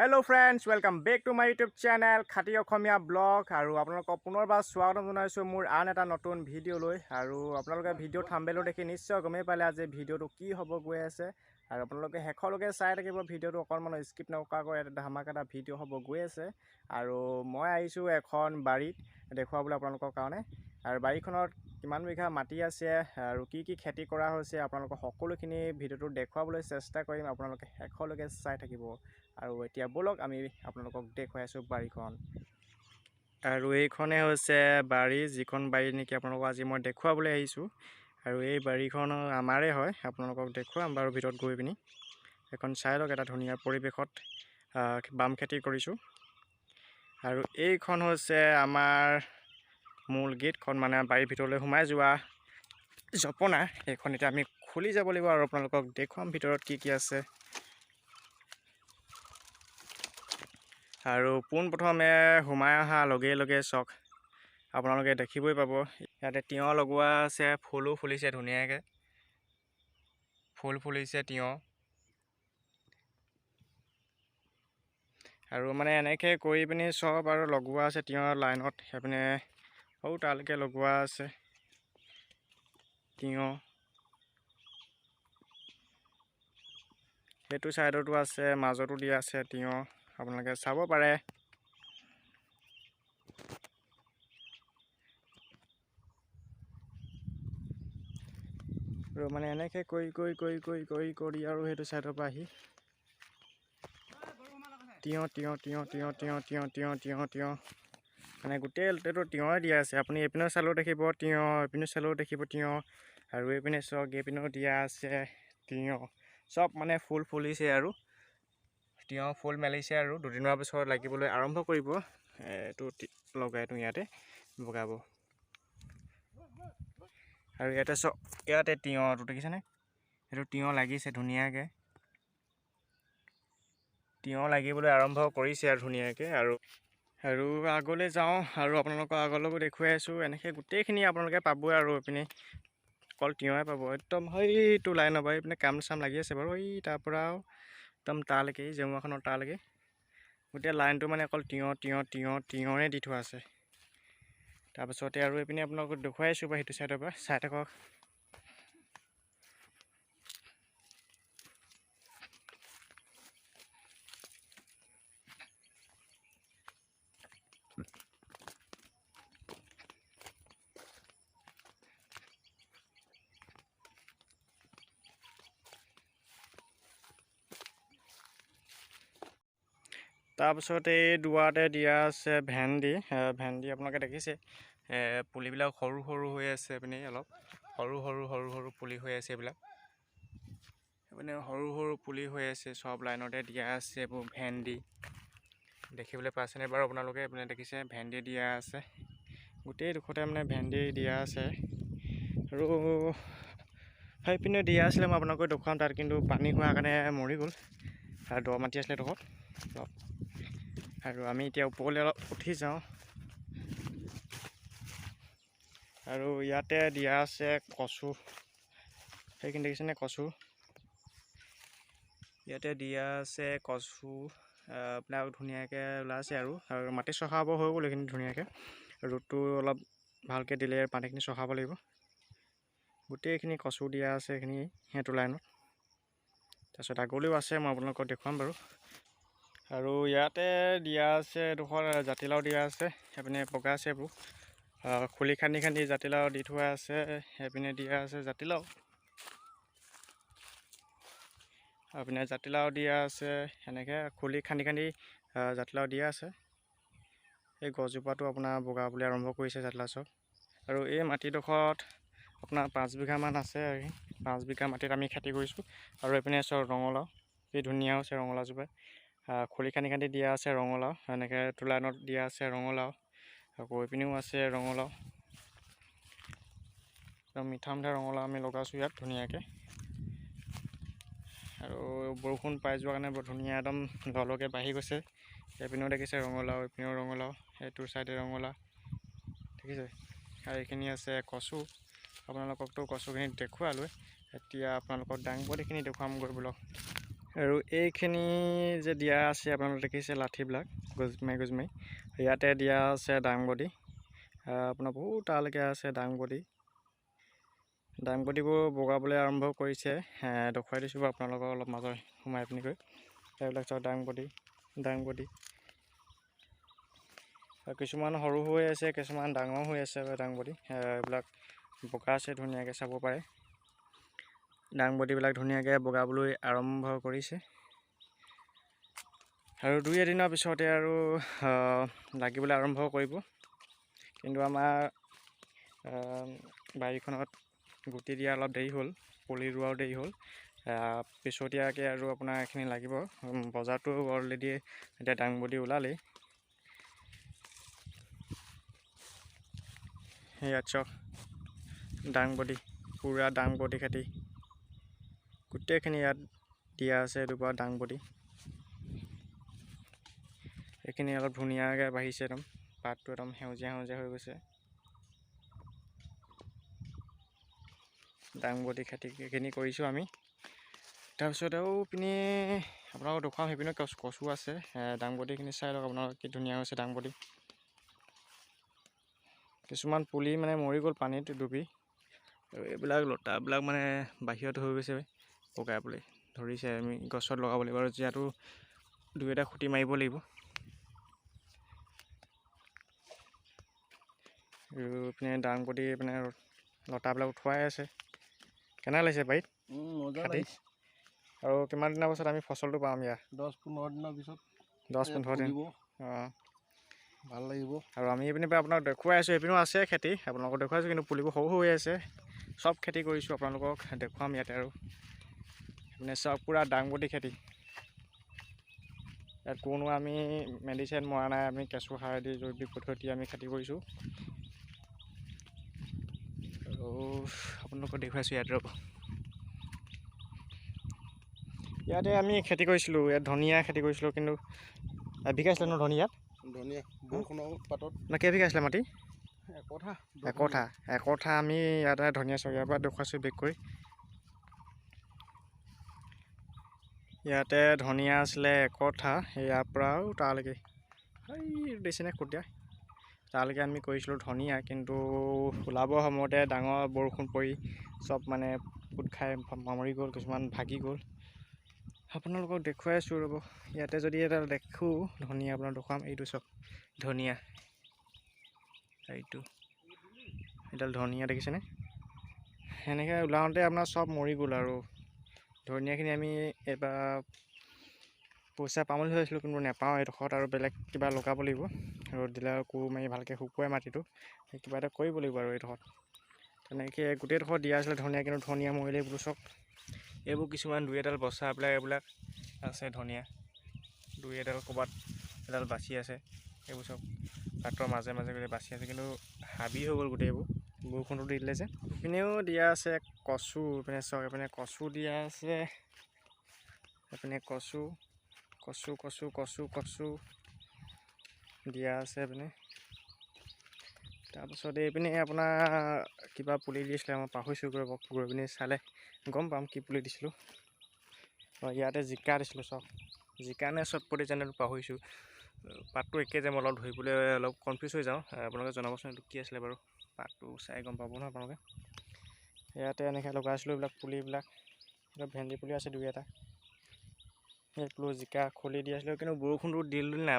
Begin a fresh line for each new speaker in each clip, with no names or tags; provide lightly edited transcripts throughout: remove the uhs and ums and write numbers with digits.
Hello friends, welcome back to my YouTube channel Khati Okhomia blog আৰু আপোনালোকক পুনৰবাৰ স্বাগতম জনাইছো মোৰ আন এটা নতুন ভিডিঅ লৈ আৰু আপোনালোকে ভিডিঅ থাম্বনেইল দেখি নিশ্চয় গমেই পালে আজি ভিডিঅটো কি হ'ব গৈ আছে আৰু আপোনালোকে হেখলৈকে চাই থাকিব ভিডিঅটো অকণমান স্কিপ নকৰাকৈ এটা ধামাকা ভিডিঅ হ'ব গৈ আছে আৰু মই আহিছো এখন বাৰীত দেখুৱাবলৈ আপোনালোকৰ কাৰণে আৰু বাৰীখনত কিমান বিঘা মাটি আছে আৰু কি খেতি কৰা হৈছে আপোনালোকক সকলোখিনি ভিডিঅটো দেখুৱাবলৈ চেষ্টা কৰিম আপোনালোকে হেখলৈকে চাই থাকিব আৰু এতিয়া বলক আমি আপোনালোকক দেখুৱাই আছো বাৰীখন আৰু এইখনে হৈছে বাৰী যিখন বাৰী নেকি আপোনালোকক আজি মই দেখুৱাবলৈ আহিছো আৰু এই বাৰীখন আমাৰে হয় আপোনালোকক দেখুৱাম বাৰু ভিতৰত গৈ পিনি এখন চাই লওক এটা ধুনীয়া পৰিৱেশত বাম খেতি কৰিছো আৰু এইখন হৈছে আমাৰ মূল গেটখন মানে বাৰীৰ ভিতৰলৈ সোমাই যোৱা জপনা এইখন এতিয়া আমি খুলি যাব লাগিব আৰু আপোনালোকক দেখুৱাম ভিতৰত কি আছে আৰু পোনপ্ৰথমে সোমাই অহা লগে লগে চক আপোনালোকে দেখিবই পাব ইয়াতে তিয়হ লগোৱা আছে ফুলো ফুলিছে ধুনীয়াকৈ ফুল ফুলিছে তিয়হ আৰু মানে এনেকৈ কৰি পিনি চব আৰু লগোৱা আছে তিয়হ লাইনত সেইপিনে সৰু তালৈকে লগোৱা আছে তিয়হ সেইটো সাইডতো আছে মাজতো দিয়া আছে তিয়হ আপোনালোকে চাব পাৰে আৰু মানে এনেকৈ কৰি আৰু সেইটো সাইডৰ পৰা আহি তিয়হ মানে গোটেইটো তিয়হে দিয়া আছে আপুনি এইপিনেও চালেও দেখিব তিয়হ এইপিনেও চালেও দেখিব তিয়হ আৰু এইপিনে চক এইপিনেও দিয়া আছে তিয়হ চব মানে ফুল ফুলিছে আৰু তিয়হ ফুল মেলিছে আৰু দুদিনৰ পিছত লাগিবলৈ আৰম্ভ কৰিব এইটো লগাইটো ইয়াতে বগাব আৰু ইয়াতে চক ইয়াতে তিয়হটো দেখিছেনে এইটো তিয়হ লাগিছে ধুনীয়াকৈ তিয়হ লাগিবলৈ আৰম্ভ কৰিছে আৰু ধুনীয়াকৈ আৰু আগলৈ যাওঁ আৰু আপোনালোকৰ আগলৈকো দেখুৱাই আছোঁ এনেকৈ গোটেইখিনি আপোনালোকে পাবই আৰু এইপিনে অকল তিয়হে পাব একদম সেইটো লাইনৰ পৰা এইপিনে কাম চাম লাগি আছে বাৰু এই তাৰ পৰা একদম তালৈকে জেওৰাখনৰ তালৈকে গোটেই লাইনটো মানে অকল তিয়হৰে দি থোৱা আছে তাৰপিছতে আৰু এইপিনে আপোনালোকক দেখুৱাই আছোঁ বাৰু সেইটো চাইডৰ পৰা চাই থাকক তাৰপিছতে এই দুৱাৰতে দিয়া আছে ভেন্দি আপোনালোকে দেখিছে পুলিবিলাক সৰু হৈ আছে এইপিনে অলপ সৰু পুলি হৈ আছে এইবিলাক এইপিনে সৰু পুলি হৈ আছে চব লাইনতে দিয়া আছে এইবোৰ ভেন্দি দেখিবলৈ পাইছেনে বাৰু আপোনালোকে এইপিনে দেখিছে ভেন্দি দিয়া আছে গোটেই দুখতে মানে ভেন্দি দিয়া আছে আৰু সেইপিনে দিয়া আছিলে মই আপোনালোকক দেখুৱাম তাত কিন্তু পানী হোৱাৰ কাৰণে মৰি গ'ল আৰু দ মাটি আছিলে ডোখৰত আৰু আমি এতিয়া ওপৰলৈ অলপ উঠি যাওঁ আৰু ইয়াতে দিয়া আছে কচু সেইখিনি দেখিছেনে কচু ইয়াতে দিয়া আছে কচু আপোনাৰ ধুনীয়াকৈ ওলাইছে আৰু মাটি চহাব হৈ গ'ল এইখিনি ধুনীয়াকৈ ৰ'দটো অলপ ভালকৈ দিলে পানীখিনি চহাব লাগিব গোটেইখিনি কচু দিয়া আছে এইখিনি সেইটো লাইনত তাৰপিছত আগলৈও আছে মই আপোনালোকক দেখুৱাম বাৰু আৰু ইয়াতে দিয়া আছে এডোখৰ জাতিলাও দিয়া আছে সেইপিনে পকা আছে এইবোৰ খুলি খান্দি জাতিলাও দি থোৱা আছে সেইপিনে দিয়া আছে জাতিলাও এইপিনে জাতিলাও দিয়া আছে এনেকৈ খুলি খান্দি জাতিলাও দিয়া আছে এই গছজোপাটো আপোনাৰ বগাবলৈ আৰম্ভ কৰিছে জাতিলাও চব আৰু এই মাটিডোখৰত আপোনাৰ 5 বিঘামান আছে 5 বিঘা মাটিত আমি খেতি কৰিছোঁ আৰু এইপিনে চব ৰঙালাও এই ধুনীয়া হৈছে ৰঙালাওজোপা খুলি খান্দি দিয়া আছে ৰঙালাও এনেকৈ লাইনত দিয়া আছে ৰঙালাও আকৌ এইপিনেও আছে ৰঙালাও মিঠা ৰঙালাও আমি লগাইছোঁ ইয়াত ধুনীয়াকৈ আৰু বৰষুণ পাই যোৱাৰ কাৰণে বৰ ধুনীয়া একদম দলকৈ বাঢ়ি গৈছে এইপিনেও দেখিছে ৰঙালাও এইপিনেও ৰঙালাও এইটোৰ চাইডে ৰঙালাও দেখিছে আৰু এইখিনি আছে কচু আপোনালোককতো কচুখিনি দেখুৱালোৱে এতিয়া আপোনালোকক দাংবডিখিনি দেখুৱাম গৈ বোলক আৰু এইখিনি যে দিয়া আছে আপোনালোকে দেখিছে লাঠিবিলাক গজমাৰি ইয়াতে দিয়া আছে দাংবডি। আপোনাৰ বহুত তালৈকে আছে দাংবডিবোৰ বগাবলৈ আৰম্ভ কৰিছে। দেখুৱাই দিছোঁ বাৰু আপোনালোকক অলপ মাজত সোমাই পিনি গৈ। এইবিলাক চাওক দাংবডি আৰু কিছুমান সৰু হৈ আছে, কিছুমান ডাঙৰ হৈ আছে দাংবডি। এইবিলাক বগা আছে ধুনীয়াকৈ চাব পাৰে। দাংবডিবিলাক ধুনীয়াকৈ বগাবলৈ আৰম্ভ কৰিছে আৰু 2-এদিনৰ পিছতে আৰু লাগিবলৈ আৰম্ভ কৰিব। কিন্তু আমাৰ বাৰীখনত গুটি দিয়া অলপ দেৰি হ'ল, পুলি ৰোৱাও দেৰি হ'ল। পিছতীয়াকৈ আৰু আপোনাৰ এইখিনি লাগিব। বজাৰটো অলৰেডি এতিয়া দাংবডি ওলালেই। ইয়াত চাওক দাংবডি, পূৰা দাংবডি খেতি গোটেইখিনি ইয়াত দিয়া আছে। এইটো পৰা দাংবডি এইখিনি অলপ ধুনীয়াকৈ বাঢ়িছে, একদম পাতটো একদম সেউজীয়া হৈ গৈছে। দাংবডি খেতি এইখিনি কৰিছোঁ আমি। তাৰপিছত আৰু পিনে আপোনালোকক দেখুৱাওঁ, সেইপিনে কচু আছে। দাংবডিখিনি চাই লওক আপোনালোক, কি ধুনীয়া হৈছে দাংবডি। কিছুমান পুলি মানে মৰি গ'ল পানীত ডুবি, আৰু এইবিলাক লতাবিলাক মানে বাহিৰত হৈ গৈছে, পকাবলৈ ধৰিছে। আমি গছত লগাব লাগিব আৰু যিহেতু 2-এটা খুঁটি মাৰিব লাগিব। আৰু এইপিনে দাংবডি মানে লতাবিলাক উঠোৱাই আছে। কেনে লাগিছে বাৰীত খেতি? আৰু কিমান দিনৰ পাছত আমি ফচলটো পাম ইয়াৰ?
10-15 দিনৰ পিছত।
10-15 দিন। অঁ,
ভাল লাগিব।
আৰু আমি এইপিনে আপোনাক দেখুৱাই আছোঁ। এইপিনেও আছে খেতি, আপোনালোকক দেখুৱাইছোঁ, কিন্তু পুলিবোৰ সৰু হৈ আছে। চব খেতি কৰিছোঁ, আপোনালোকক দেখুৱাম ইয়াতে। আৰু এইপিনে চব পূৰা দাংবডি খেতি। ইয়াত কোনো আমি মেডিচিন মৰা নাই, আমি কেঁচু সাৰ দি জৈৱিক পদ্ধতি আমি খেতি কৰিছোঁ। আৰু আপোনালোকক দেখুৱাইছোঁ ইয়াত। ৰ'ব, ইয়াতে আমি খেতি কৰিছিলোঁ, ইয়াত ধনিয়া খেতি কৰিছিলোঁ। কিন্তু এবিঘা আছিলে ন ধনিয়া?
ধনিয়া বৰষুণৰ পাতত
না কেইবিঘা আছিলে মাটি? একঠা আমি ইয়াতে ধনিয়া চাওক, ইয়াৰ পৰা দেখুৱাইছোঁ বেক কৰি। ইয়াতে ধনিয়া আছিলে একঠা, ইয়াৰ পৰাও তালৈকে দিছেনে খুটিয়া, তালৈকে আমি কৰিছিলোঁ ধনিয়া। কিন্তু ওলাব সময়তে ডাঙৰ বৰষুণ পৰি চব মানে পোত খাই মৰি গ'ল, কিছুমান ভাগি গ'ল। আপোনালোকক দেখুৱাই আছোঁ ৰ'ব। ইয়াতে যদি এডাল দেখোঁ ধনিয়া, আপোনাক দেখুৱাম। এইটো চব ধনিয়া, এইডাল ধনিয়া দেখিছেনে? সেনেকৈ ওলাওঁতে আপোনাৰ চব মৰি গ'ল। আৰু ধনিয়াখিনি আমি এইবাৰ পইচা পাম বুলি ভাবিছিলোঁ, কিন্তু নাপাওঁ এইডোখৰত। আৰু বেলেগ কিবা লগাব লাগিব, ৰ'দ দিলে আৰু কোৰ মাৰি ভালকৈ শুকুৱাই মাটিটো কিবা এটা কৰিব লাগিব। আৰু এইডোখৰত তেনেকৈ গোটেইডোখৰত দিয়া আছিলে ধনিয়া, কিন্তু ধনিয়া মৰিলে বোলো চব। এইবোৰ কিছুমান 2-এডাল বচা পেলাই এইবিলাক আছে ধনিয়া, 2-এডাল ক'ৰবাত এডাল বাচি আছে। এইবোৰ চব পাতৰ মাজে মাজে বাচি আছে, কিন্তু হাবি হৈ গ'ল গোটেইবোৰ, বৰষুণটো দি দিলে যে। এইপিনেও দিয়া আছে কচু, এইপিনে চাওক, এইপিনে কচু দিয়া আছে। এইপিনে কচু দিয়া আছে এইপিনে। তাৰপাছত এইপিনে আপোনাৰ কিবা পুলি দিছিলে, মই পাহৰিছোঁ। গৈ পিনি চালে গম পাম কি পুলি দিছিলোঁ। ইয়াতে জিকা দিছিলোঁ, চাওক জিকা নে চটপটি যেনে পাহৰিছোঁ। পাতটো একে যে, মই অলপ ধৰিবলৈ অলপ কনফিউজ হৈ যাওঁ। আপোনালোকে জনাবচোন এইটো কি আছিলে বাৰু, পাতটো চাই গম পাব ন আপোনালোকে। ইয়াতে এনেকৈ লগাইছিলোঁ এইবিলাক পুলিবিলাক। ভেন্দি পুলি আছে 2-এটা। এইটো জিকা খলি দি আছিলোঁ, কিন্তু বৰষুণটো দিলে না,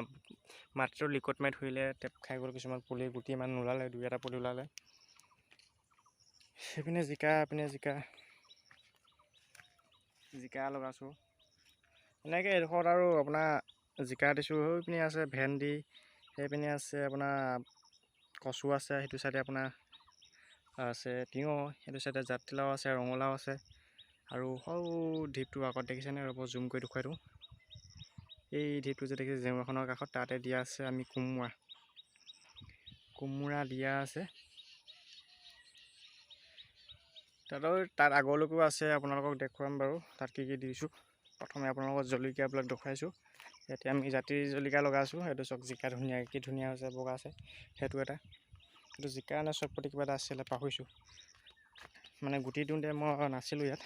মাটিটো লিকট মাৰি ধৰিলে, টেপ খাই গ'ল। কিছুমান পুলি গুটি ইমান নোলালে, 2-এটা পুলি ওলালে। সেইপিনে জিকা লগাইছোঁ এনেকৈ এইডোখৰত। আৰু আপোনাৰ জিকা দিছোঁ। সেইপিনে আছে ভেন্দি, সেইপিনে আছে আপোনাৰ কচু আছে, সেইটো চাইডে আপোনাৰ আছে তিয়ঁহ, সেইটো চাইডে জাতিলাও আছে, ৰঙালাও আছে। আৰু সৰু ঢিপটো আগত দেখিছেনে? ৰ'ব জুম কৰি দেখুৱাই দিওঁ। এই ঢিপটো যে দেখিছে জেওৰাখনৰ কাষত, তাতে দিয়া আছে আমি কোমোৰা দিয়া আছে। তাত আগলৈকেও আছে, আপোনালোকক দেখুৱাম বাৰু তাত কি কি দিছোঁ। প্ৰথমে আপোনালোকক জলকীয়াবিলাক দেখুৱাইছোঁ। ইয়াতে আমি জাতি জলকীয়া লগাইছোঁ। সেইটো চাওক জিকা ধুনীয়া, কি ধুনীয়া হৈছে, বগা আছে। সেইটো এটা, সেইটো জিকা নে চটপটি কিবা এটা আছিলে, পাহৰিছোঁ। মানে গুটি দিওঁতে মই নাছিলোঁ ইয়াত।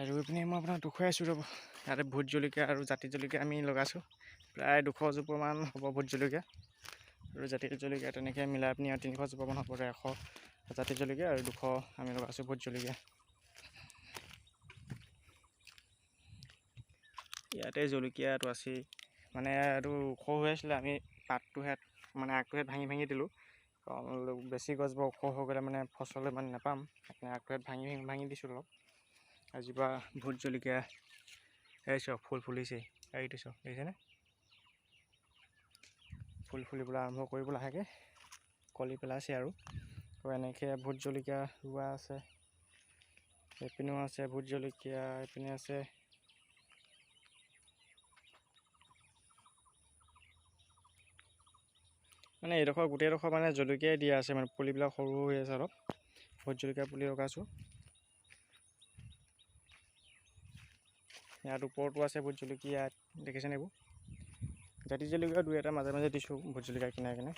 আৰু এইপিনে মই আপোনাক দেখুৱাই আছোঁ ৰ'ব। ইয়াতে ভোট জলকীয়া আৰু জাতি জলকীয়া আমি লগাইছোঁ। প্ৰায় 200 জোপামান হ'ব ভোট জলকীয়া আৰু জাতি জলকীয়া তেনেকৈ মিলাই পিনি আৰু 300 জোপামান হ'ব। 100 জাতি জলকীয়া আৰু 200 আমি লগাইছোঁ ভোট জলকীয়া। ইয়াতে জলকীয়াটো আছেই, মানে এইটো ওখ হৈ আছিলে, আমি পাতটোহে মানে আগটোহে ভাঙি ভাঙি দিলোঁ। কাৰণ বেছি গছবোৰ ওখ হৈ গ'লে মানে ফচল ইমান নাপাম, সেইকাৰণে আগটোহে ভাঙি ভাঙি দিছোঁ অলপ। আজিৰপৰা ভোট জলকীয়া এই চব ফুল ফুলিছে, এইটো চব দেখিছেনে? ফুল ফুলিবলৈ আৰম্ভ কৰিব লাহেকৈ, কলি পেলাইছে আৰু এনেকৈ ভোট জলকীয়া ৰোৱা আছে। এইপিনেও আছে ভোট জলকীয়া, এইপিনে আছে। মানে এইডোখৰ গোটেইডোখৰ মানে জলকীয়াই দিয়া আছে, মানে পুলিবিলাক সৰু হৈ আছে অলপ। ভোট জলকীয়া পুলি লগাইছোঁ। ইয়াত ওপৰতো আছে ভোট জলকীয়া, দেখিছেনে এইবোৰ? জাতি জলকীয়া 2-এটা মাজে মাজে দিছোঁ ভোট জলকীয়া কিনাৰে কিনাৰে।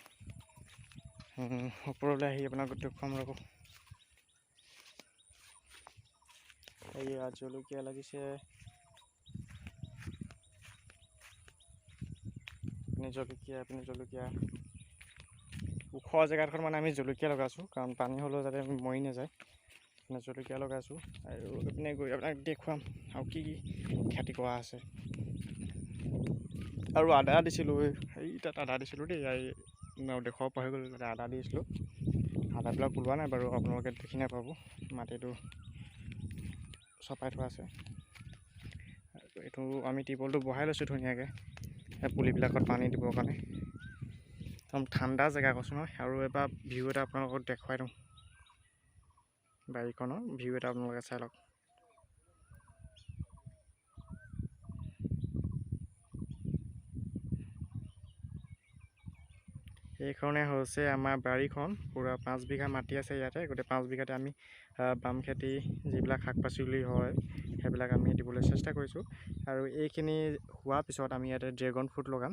ওপৰলৈ আহি আপোনাক দেখুৱাম ৰ'ব। এইয়া জলকীয়া লাগিছে, এইপিনে জলকীয়া। ওখ জেগাডোখৰত মানে আমি জলকীয়া লগাইছোঁ, কাৰণ পানী হ'লেও যাতে মৰি নাযায়। জলকীয়া লগাইছোঁ আৰু এইপিনে গৈ আপোনাক দেখুৱাম আৰু কি কি খেতি কৰা আছে। আৰু আদা দিছিলোঁ, এই তাত আদা দিছিলোঁ দেই, দেখুৱাব পাহৰি গ'লোঁ। তাতে আদা দিছিলোঁ, আদাবিলাক ওলোৱা নাই বাৰু, আপোনালোকে দেখি নাপাব। মাটিটো চপাই থোৱা আছে। এইটো আমি টিউবৱেলটো বহাই লৈছোঁ ধুনীয়াকৈ পুলিবিলাকত পানী দিবৰ কাৰণে। একদম ঠাণ্ডা জেগা কৈছোঁ নহয়। আৰু এবাৰ ভিউ এটা আপোনালোকক দেখুৱাই দিওঁ, বাৰীখনৰ ভিউ এটা আপোনালোকে চাই লওক। এইখনে হৈছে আমাৰ বাৰীখন। পূৰা 5 বিঘা মাটি আছে ইয়াতে। গোটেই 5 বিঘাতে আমি বাম খেতি, যিবিলাক শাক পাচলি হয় সেইবিলাক আমি দিবলৈ চেষ্টা কৰিছোঁ। আৰু এইখিনি হোৱাৰ পিছত আমি ইয়াতে ড্ৰেগন ফ্ৰুট লগাম।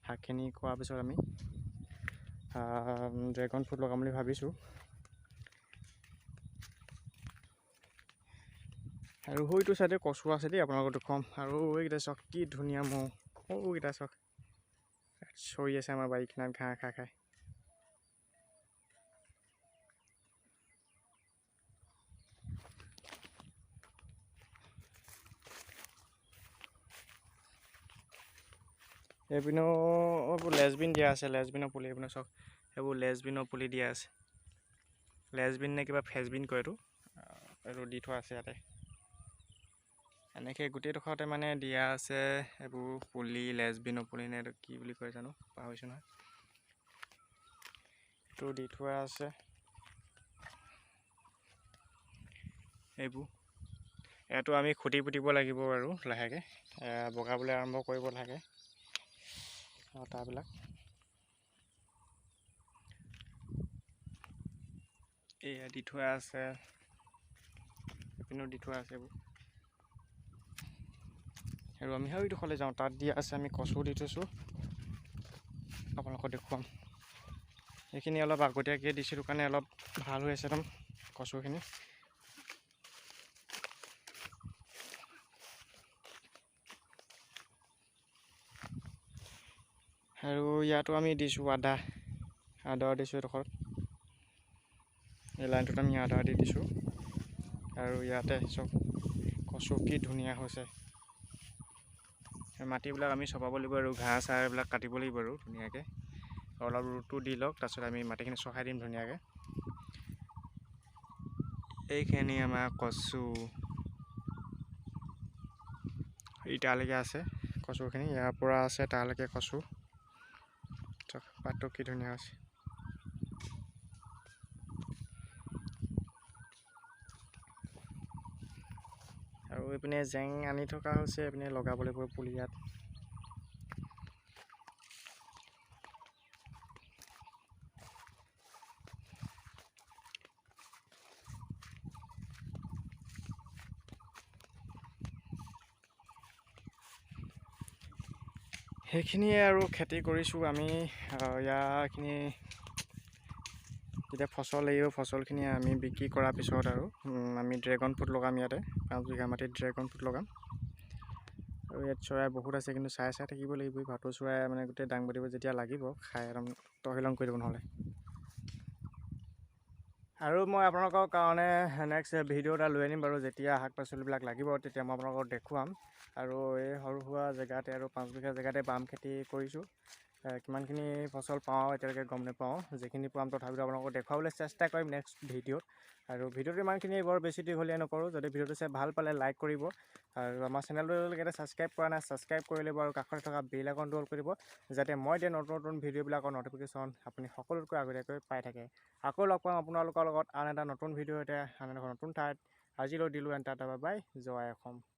শাকখিনি খোৱাৰ পিছত আমি ড্ৰেগন ফ্ৰুট লগাম বুলি ভাবিছোঁ। আৰু সৈটো চাইডে কচু আছে দেই, আপোনালোকক দেখুৱাম। আৰু এইকেইটা চাওক কি ধুনীয়া মৌ, সৰুকেইটা চাওক চৰি আছে আমাৰ বাৰী কিনাৰত ঘাঁহ খাই খাই। এইপিনেও এইবোৰ লেচবিন দিয়া আছে, লেচবিনৰ পুলি। এইপিনে চাওক এইবোৰ লেচবিনৰ পুলি দিয়া আছে। লেচবিন নে কিবা ফেচবিন কয় এইটো দি থোৱা আছে ইয়াতে। এনেকৈ গোটেইডোখৰতে মানে দিয়া আছে এইবোৰ পুলি, লেচবিনৰ পুলি নে এইটো কি বুলি কয় জানো, পাহৰিছোঁ নহয়। এইটো দি থোৱা আছে। এইবোৰ ইয়াতো আমি খুঁটি পুতিব লাগিব আৰু লাহেকৈ বগাবলৈ আৰম্ভ কৰিব লাহেকৈ তাৰবিলাক। এয়া দি থোৱা আছে, এইপিনেও দি থোৱা আছে এইবোৰ। আৰু আমি সেইডোখৰলৈ যাওঁ, তাত দিয়া আছে আমি কচু দি থৈছোঁ, আপোনালোকক দেখুৱাম। এইখিনি অলপ আগতীয়াকৈ দিছিলোঁ কাৰণে অলপ ভাল হৈ আছে একদম কচুখিনি। আৰু ইয়াতো আমি দিছোঁ আদা দিছোঁ এইডোখৰত। এই লাইনটোত আমি আদা দি দিছোঁ। আৰু ইয়াতে চব কচু কি ধুনীয়া হৈছে। মাটিবিলাক আমি চপাব লাগিব আৰু ঘাঁহ চাহ এইবিলাক কাটিব লাগিব আৰু ধুনীয়াকৈ। অলপ ৰ'দটো দি লওক, তাৰপিছত আমি মাটিখিনি চহাই দিম ধুনীয়াকৈ। এইখিনি আমাৰ কচু ইটালৈকে আছে কচুখিনি, ইয়াৰ পৰা আছে তালৈকে কচু। পাতটো কি ধুনীয়া আছে। আৰু এইপিনে জেং আনি থকা হৈছে, এইপিনে লগাব লাগিব পুলি ইয়াত। সেইখিনিয়ে আৰু খেতি কৰিছোঁ আমি। ইয়াৰখিনি যেতিয়া ফচল লাগিব ফচলখিনি আমি বিক্ৰী কৰাৰ পিছত আৰু আমি ড্ৰেগন ফ্ৰুট লগাম ইয়াতে 5 বিঘা মাটিত ড্ৰেগন ফ্ৰুট লগাম আৰু ইয়াত চৰাই বহুত আছে কিন্তু চাই থাকিব লাগিব ভাটৌ চৰাই মানে গোটেই দাংবডিবোৰ যেতিয়া লাগিব খাই একদম তহিলং কৰি দিব নহ'লে আৰু মই আপোনালোকৰ কাৰণে নেক্সট ভিডিঅ' এটা লৈ আনিম বাৰু যেতিয়া শাক পাচলিবিলাক লাগিব তেতিয়া মই আপোনালোকক দেখুৱাম আৰু এই সৰু সুৰা জেগাতে আৰু 5 বিঘা জেগাতে বাম খেতি কৰিছোঁ কিমানখিনি ফচল পাওঁ এতিয়ালৈকে গম নাপাওঁ যিখিনি পাম তথাপিতো আপোনালোকক দেখুৱাবলৈ চেষ্টা কৰিম নেক্সট ভিডিঅ'ত আৰু ভিডিঅ'টো ইমানখিনি বৰ বেছি দীঘলীয়া নকৰোঁ যদি ভিডিঅ'টো চাই ভাল পালে লাইক কৰিব আৰু আমাৰ চেনেলটোলৈকে ছাবস্ক্ৰাইব কৰা নাই ছাবস্ক্ৰাইব কৰি ল'ব আৰু কাষতে থকা বেল আইকনটো অল কৰি দিব যাতে মই দিয়া নতুন নতুন ভিডিঅ'বিলাকৰ ন'টিফিকেশ্যন আপুনি সকলোতকৈ আগতীয়াকৈ পাই থাকে আকৌ লগ পাম আপোনালোকৰ লগত আন এটা নতুন ভিডিঅ' আন এটা নতুন ঠাইত আজিলৈ দিলোঁ টাটা বাই বাই জয় অসম।